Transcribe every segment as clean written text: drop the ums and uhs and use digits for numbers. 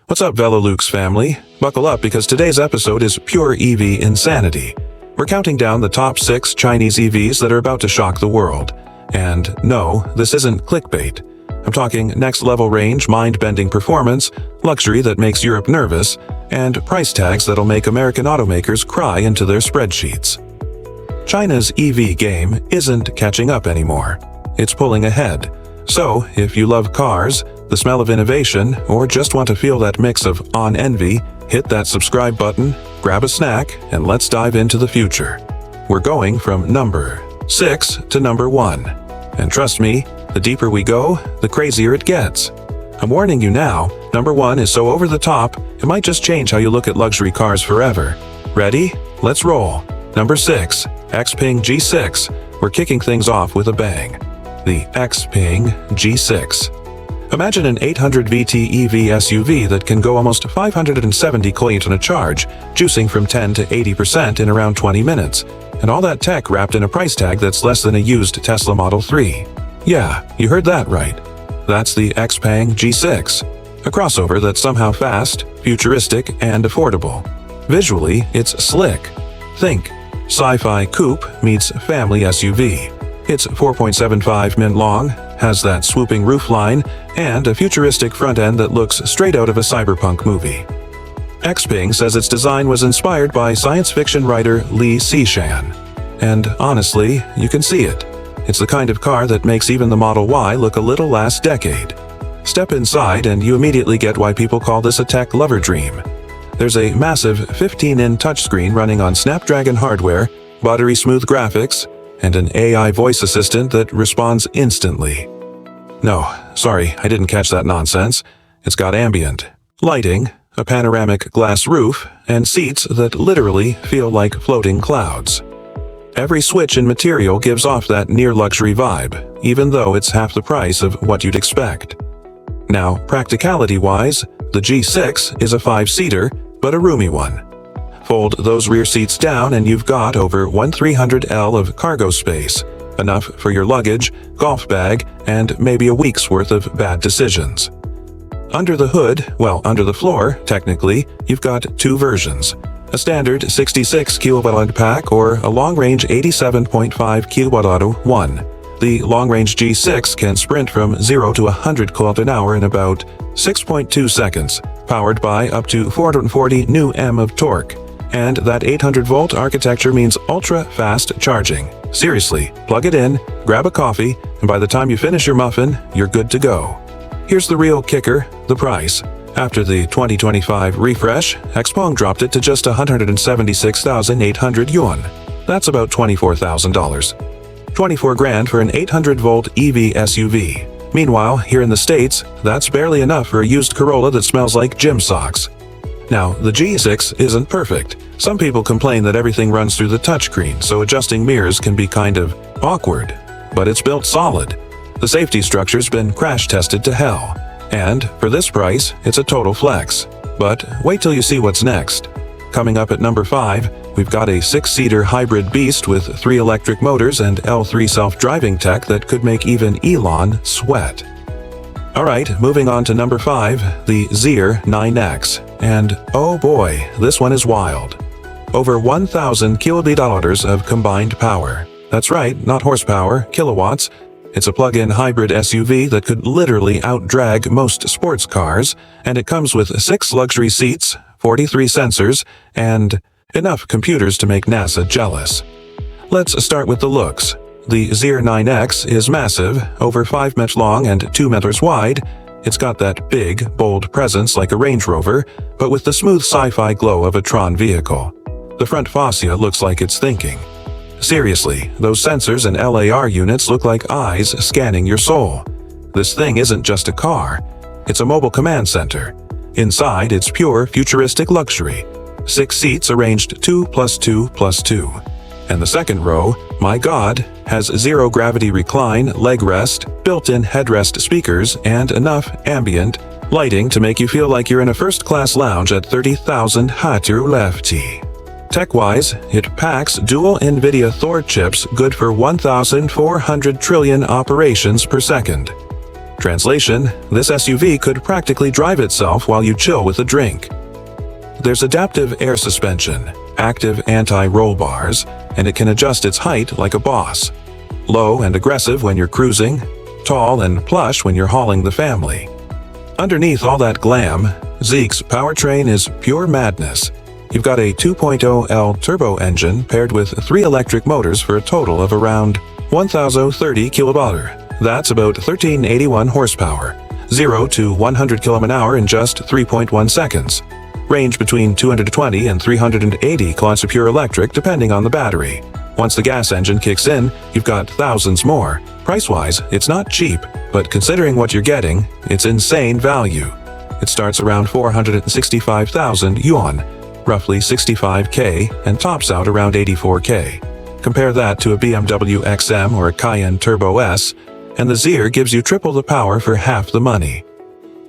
What's up, toVELOLUX family? Buckle up because today's episode is pure EV insanity. We're counting down the top 6 Chinese EVs that are about to shock the world. And no, this isn't clickbait. I'm talking next-level range, mind-bending performance, luxury that makes Europe nervous, and price tags that'll make American automakers cry into their spreadsheets. China's EV game isn't catching up anymore. It's pulling ahead. So, if you love cars, the smell of innovation, or just want to feel that mix of awe and envy, hit that subscribe button, grab a snack, and let's dive into the future. We're going from number 6 to number 1. And trust me, the deeper we go, the crazier it gets. I'm warning you now, number 1 is so over the top, it might just change how you look at luxury cars forever. Ready? Let's roll. Number 6, Xpeng G6. We're kicking things off with a bang. The Xpeng G6. Imagine an 800 VT EV SUV that can go almost 570 km on a charge, juicing from 10 to 80% in around 20 minutes. And all that tech wrapped in a price tag that's less than a used Tesla Model 3. Yeah, you heard that right. That's the Xpeng G6. A crossover that's somehow fast, futuristic, and affordable. Visually, it's slick. Think sci-fi coupe meets family SUV. It's 4.75 min long, has that swooping roofline, and a futuristic front end that looks straight out of a cyberpunk movie. Xpeng says its design was inspired by science fiction writer Li Xishan. And honestly, you can see it. It's the kind of car that makes even the Model Y look a little last decade. Step inside and you immediately get why people call this a tech lover dream. There's a massive 15-inch touchscreen running on Snapdragon hardware, buttery-smooth graphics, and an AI voice assistant that responds instantly. No, sorry, I didn't catch that nonsense. It's got ambient lighting, a panoramic glass roof, and seats that literally feel like floating clouds. Every switch in material gives off that near-luxury vibe, even though it's half the price of what you'd expect. Now, practicality-wise, the G6 is a 5-seater, but a roomy one. Fold those rear seats down and you've got over 1/300L of cargo space, enough for your luggage, golf bag, and maybe a week's worth of bad decisions. Under the hood, well, under the floor, technically, you've got 2 versions. A standard 66 kWh pack or a long-range 87.5 kWh one. The long-range G6 can sprint from 0 to 100 km/h in about 6.2 seconds, powered by up to 440 Nm of torque. And that 800-volt architecture means ultra-fast charging. Seriously, plug it in, grab a coffee, and by the time you finish your muffin, you're good to go. Here's the real kicker, the price. After the 2025 refresh, Xpeng dropped it to just 176,800 yuan. That's about $24,000. 24 grand for an 800-volt EV SUV. Meanwhile, here in the States, that's barely enough for a used Corolla that smells like gym socks. Now, the G6 isn't perfect. Some people complain that everything runs through the touchscreen, so adjusting mirrors can be kind of awkward. But it's built solid. The safety structure's been crash-tested to hell. And, for this price, it's a total flex. But wait till you see what's next. Coming up at number 5, we've got a 6-seater hybrid beast with 3 electric motors and L3 self-driving tech that could make even Elon sweat. Alright, moving on to number 5, the Zeekr 9X. And oh boy, this one is wild. Over 1,000 kWh of combined power. That's right, not horsepower, kilowatts. It's a plug-in hybrid SUV that could literally outdrag most sports cars, and it comes with 6 luxury seats, 43 sensors, and enough computers to make NASA jealous. Let's start with the looks. The Zeekr 9X is massive, over 5 meters long and 2 meters wide. It's got that big, bold presence like a Range Rover, but with the smooth sci-fi glow of a Tron vehicle. The front fascia looks like it's thinking. Seriously, those sensors and LAR units look like eyes scanning your soul. This thing isn't just a car. It's a mobile command center. Inside, it's pure futuristic luxury. 6 seats arranged 2 + 2 + 2. And the second row, my God, has zero-gravity recline, leg rest, built-in headrest speakers, and enough ambient lighting to make you feel like you're in a first-class lounge at 30,000 Hatu lefty. Tech-wise, it packs dual NVIDIA Thor chips good for 1,400 trillion operations per second. Translation: this SUV could practically drive itself while you chill with a drink. There's adaptive air suspension, active anti-roll bars, and it can adjust its height like a boss. Low and aggressive when you're cruising, tall and plush when you're hauling the family. Underneath all that glam, Zeekr's powertrain is pure madness. You've got a 2.0L turbo engine paired with 3 electric motors for a total of around 1,030 kW. That's about 1,381 horsepower. 0 to 100 km/h in just 3.1 seconds. Range between 220 and 380 kW of pure electric depending on the battery. Once the gas engine kicks in, you've got thousands more. Price-wise, it's not cheap, but considering what you're getting, it's insane value. It starts around 465,000 yuan, roughly 65K, and tops out around 84K. Compare that to a BMW XM or a Cayenne Turbo S, and the Zeekr gives you triple the power for half the money.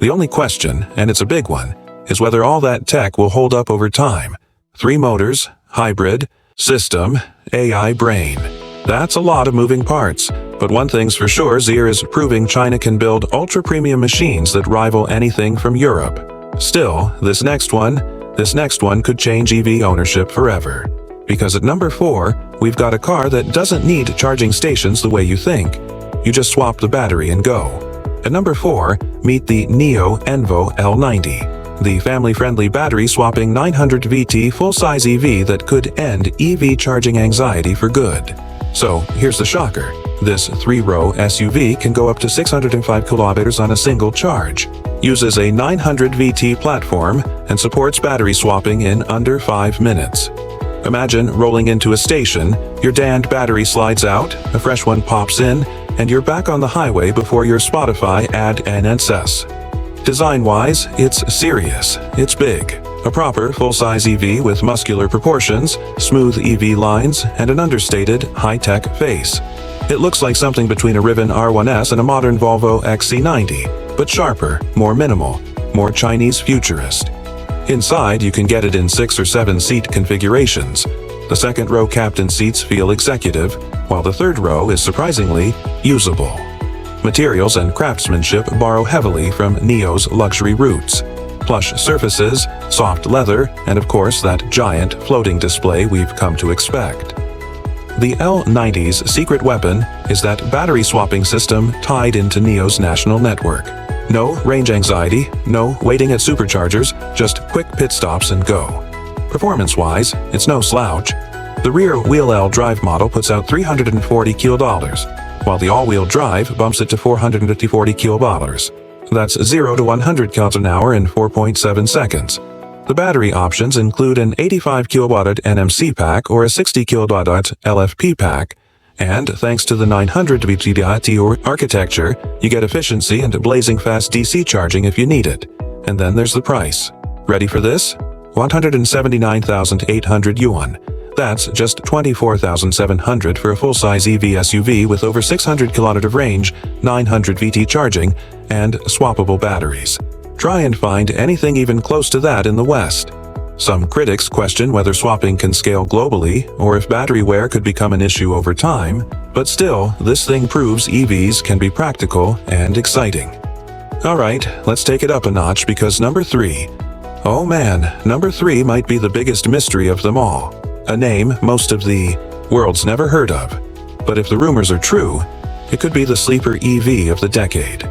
The only question, and it's a big one, is whether all that tech will hold up over time. 3 motors, hybrid, system, AI brain. That's a lot of moving parts, but one thing's for sure, Zeekr is proving China can build ultra-premium machines that rival anything from Europe. Still, this next one could change EV ownership forever. Because at number 4, we've got a car that doesn't need charging stations the way you think. You just swap the battery and go. At number 4, meet the NIO Onvo L90, the family-friendly battery-swapping 900 VT full-size EV that could end EV charging anxiety for good. So, here's the shocker. This 3-row SUV can go up to 605 km on a single charge, uses a 900 VT platform, and supports battery swapping in under 5 minutes. Imagine rolling into a station, your damned battery slides out, a fresh one pops in, and you're back on the highway before your Spotify ad ends. Design-wise, it's serious, it's big. A proper full-size EV with muscular proportions, smooth EV lines, and an understated, high-tech face. It looks like something between a Rivian R1S and a modern Volvo XC90, but sharper, more minimal, more Chinese futurist. Inside, you can get it in 6 or 7 seat configurations. The second row captain seats feel executive, while the third row is surprisingly usable. Materials and craftsmanship borrow heavily from NIO's luxury roots. Plush surfaces, soft leather, and of course that giant floating display we've come to expect. The L90's secret weapon is that battery swapping system tied into NIO's national network. No range anxiety, no waiting at superchargers, just quick pit stops and go. Performance-wise, it's no slouch. The rear-wheel drive model puts out 340 kW, while the all-wheel drive bumps it to 440 kW. That's 0 to 100 km/h in 4.7 seconds. The battery options include an 85 kW NMC pack or a 60 kW LFP pack, and thanks to the 900 VT architecture, you get efficiency and blazing fast DC charging if you need it. And then there's the price. Ready for this? 179,800 yuan. That's just 24,700 for a full-size EV SUV with over 600 km of range, 900 VT charging, and swappable batteries. Try and find anything even close to that in the West. Some critics question whether swapping can scale globally or if battery wear could become an issue over time, but still, this thing proves EVs can be practical and exciting. Alright, let's take it up a notch because number 3. Oh man, number 3 might be the biggest mystery of them all. A name most of the world's never heard of. But if the rumors are true, it could be the sleeper EV of the decade.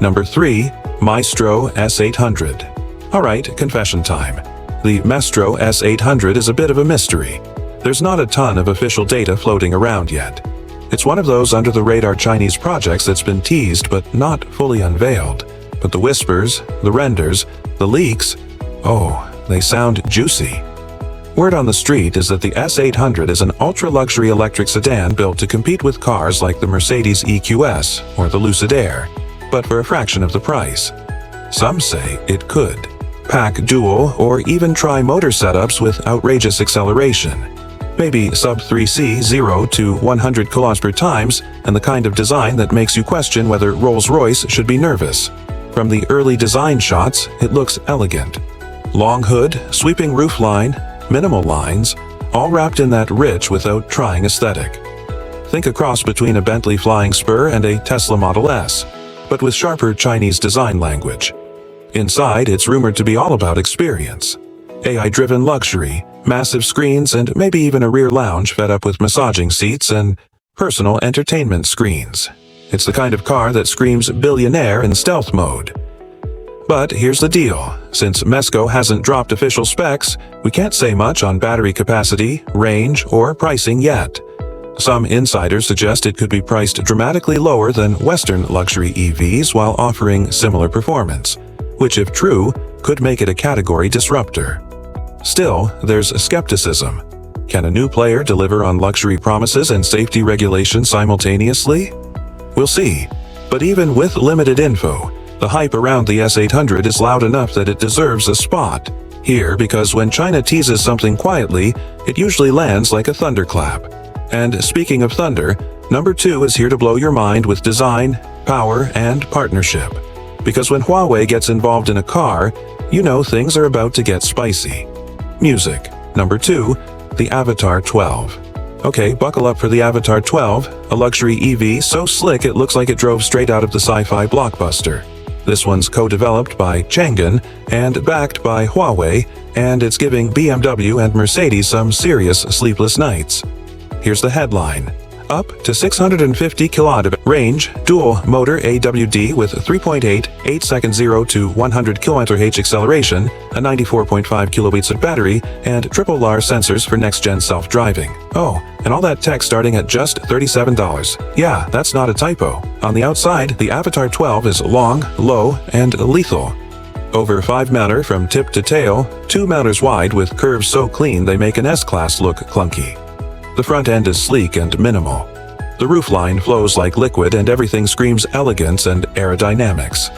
Number 3, Maextro S800. Alright, confession time. The Maextro S800 is a bit of a mystery. There's not a ton of official data floating around yet. It's one of those under-the-radar Chinese projects that's been teased but not fully unveiled. But the whispers, the renders, the leaks, oh, they sound juicy. Word on the street is that the S800 is an ultra-luxury electric sedan built to compete with cars like the Mercedes EQS or the Lucid Air, but for a fraction of the price. Some say it could pack dual or even tri-motor setups with outrageous acceleration. Maybe sub-3C 0 to 100 km/h and the kind of design that makes you question whether Rolls-Royce should be nervous. From the early design shots, it looks elegant. Long hood, sweeping roofline, minimal lines, all wrapped in that rich without trying aesthetic. Think a cross between a Bentley Flying Spur and a Tesla Model S. but with sharper Chinese design language. Inside, it's rumored to be all about experience. AI-driven luxury, massive screens, and maybe even a rear lounge fed up with massaging seats and personal entertainment screens. It's the kind of car that screams billionaire in stealth mode. But here's the deal. Since Mesco hasn't dropped official specs, we can't say much on battery capacity, range, or pricing yet. Some insiders suggest it could be priced dramatically lower than Western luxury EVs while offering similar performance, which, if true, could make it a category disruptor. Still, there's skepticism. Can a new player deliver on luxury promises and safety regulations simultaneously? We'll see. But even with limited info, the hype around the S800 is loud enough that it deserves a spot here, because when China teases something quietly, it usually lands like a thunderclap. And speaking of thunder, number 2 is here to blow your mind with design, power, and partnership. Because when Huawei gets involved in a car, you know things are about to get spicy. Music. Number 2, the Avatr 12. Okay, buckle up for the Avatr 12, a luxury EV so slick it looks like it drove straight out of the sci-fi blockbuster. This one's co-developed by Chang'an and backed by Huawei, and it's giving BMW and Mercedes some serious sleepless nights. Here's the headline. Up to 650 km range, dual motor AWD with 3.8, 8-second 0 to 100 km/h acceleration, a 94.5 kilowatts of battery, and triple LAR sensors for next-gen self-driving. Oh, and all that tech starting at just $37. Yeah, that's not a typo. On the outside, the Avatr 12 is long, low, and lethal. Over 5 meter from tip to tail, 2 meters wide with curves so clean they make an S-Class look clunky. The front end is sleek and minimal. The roofline flows like liquid and everything screams elegance and aerodynamics.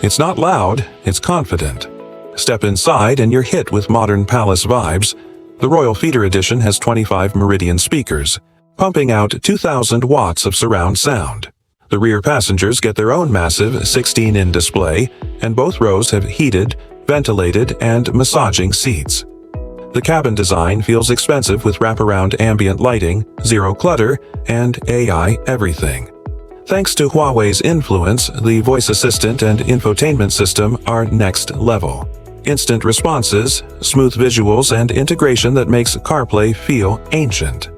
It's not loud, it's confident. Step inside and you're hit with modern palace vibes. The Royal Feeder Edition has 25 Meridian speakers, pumping out 2,000 watts of surround sound. The rear passengers get their own massive 16-inch display, and both rows have heated, ventilated, and massaging seats. The cabin design feels expensive with wraparound ambient lighting, zero clutter, and AI everything. Thanks to Huawei's influence, the voice assistant and infotainment system are next level. Instant responses, smooth visuals, and integration that makes CarPlay feel ancient.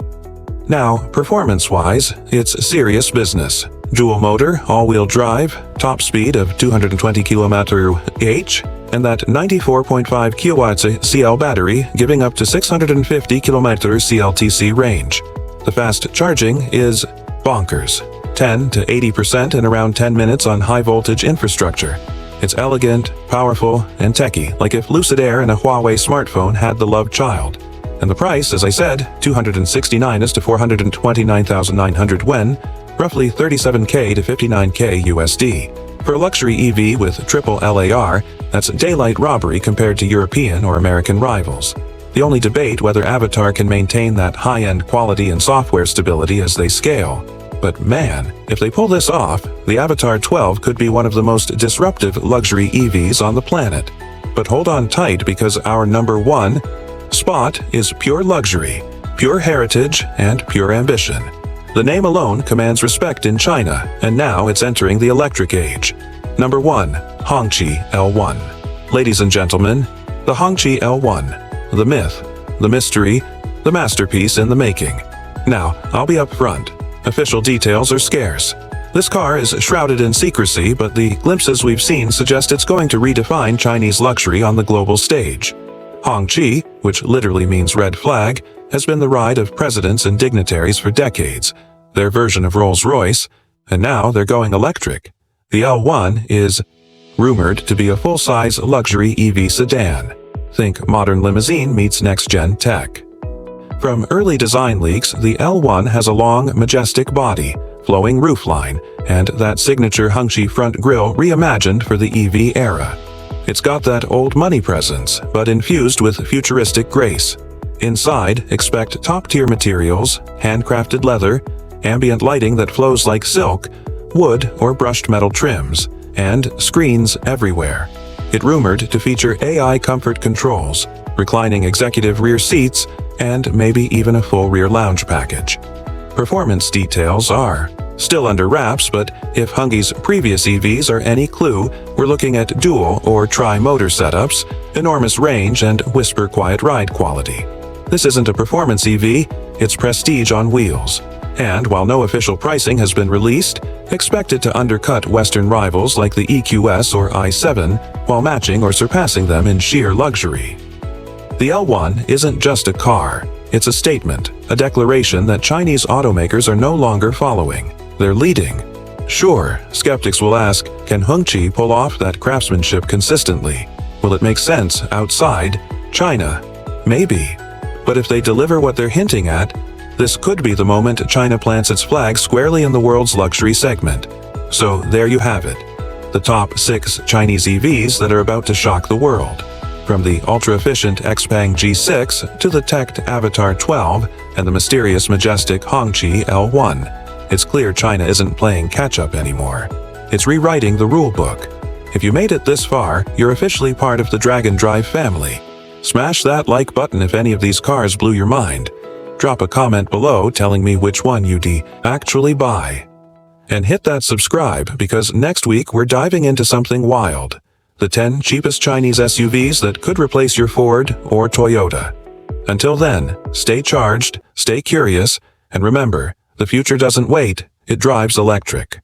Now, performance-wise, it's serious business. Dual motor, all-wheel drive, top speed of 220 km/h, and that 94.5 kilowatts CL battery giving up to 650 km CLTC range. The fast charging is bonkers. 10 to 80% in around 10 minutes on high-voltage infrastructure. It's elegant, powerful, and techy, like if Lucid Air and a Huawei smartphone had the love child. And the price, as I said, $269 to $429,900 yuan, roughly $37K to $59K USD. For a luxury EV with triple LAR, that's daylight robbery compared to European or American rivals. The only debate whether Avatr can maintain that high-end quality and software stability as they scale. But man, if they pull this off, the Avatr 12 could be one of the most disruptive luxury EVs on the planet. But hold on tight, because our number 1 spot is pure luxury, pure heritage, and pure ambition. The name alone commands respect in China, and now it's entering the electric age. Number 1, Hongqi L1. Ladies and gentlemen, the Hongqi L1. The myth, the mystery, the masterpiece in the making. Now, I'll be up front. Official details are scarce. This car is shrouded in secrecy, but the glimpses we've seen suggest it's going to redefine Chinese luxury on the global stage. Hongqi, which literally means red flag, has been the ride of presidents and dignitaries for decades, their version of Rolls-Royce, and now they're going electric. The L1 is rumored to be a full-size luxury EV sedan. Think modern limousine meets next-gen tech. From early design leaks, the L1 has a long, majestic body, flowing roofline, and that signature Hongqi front grille reimagined for the EV era. It's got that old money presence, but infused with futuristic grace. Inside, expect top-tier materials, handcrafted leather, ambient lighting that flows like silk, wood or brushed metal trims, and screens everywhere. It rumored to feature AI comfort controls, reclining executive rear seats, and maybe even a full rear lounge package. Performance details are Still under wraps, but if Hongqi's previous EVs are any clue, we're looking at dual or tri-motor setups, enormous range, and whisper quiet ride quality. This isn't a performance EV, it's prestige on wheels. And while no official pricing has been released, expect it to undercut Western rivals like the EQS or i7 while matching or surpassing them in sheer luxury. The L1 isn't just a car, it's a statement, a declaration that Chinese automakers are no longer following. They're leading. Sure, skeptics will ask, can Hongqi pull off that craftsmanship consistently? Will it make sense outside China? Maybe. But if they deliver what they're hinting at, this could be the moment China plants its flag squarely in the world's luxury segment. So there you have it. The top 6 Chinese EVs that are about to shock the world. From the ultra-efficient Xpeng G6 to the teched Avatr 12 and the mysterious majestic Hongqi L1. It's clear China isn't playing catch-up anymore. It's rewriting the rule book. If you made it this far, you're officially part of the Dragon Drive family. Smash that like button if any of these cars blew your mind. Drop a comment below telling me which one you'd actually buy. And hit that subscribe because next week we're diving into something wild. The 10 cheapest Chinese SUVs that could replace your Ford or Toyota. Until then, stay charged, stay curious, and remember, the future doesn't wait, it drives electric.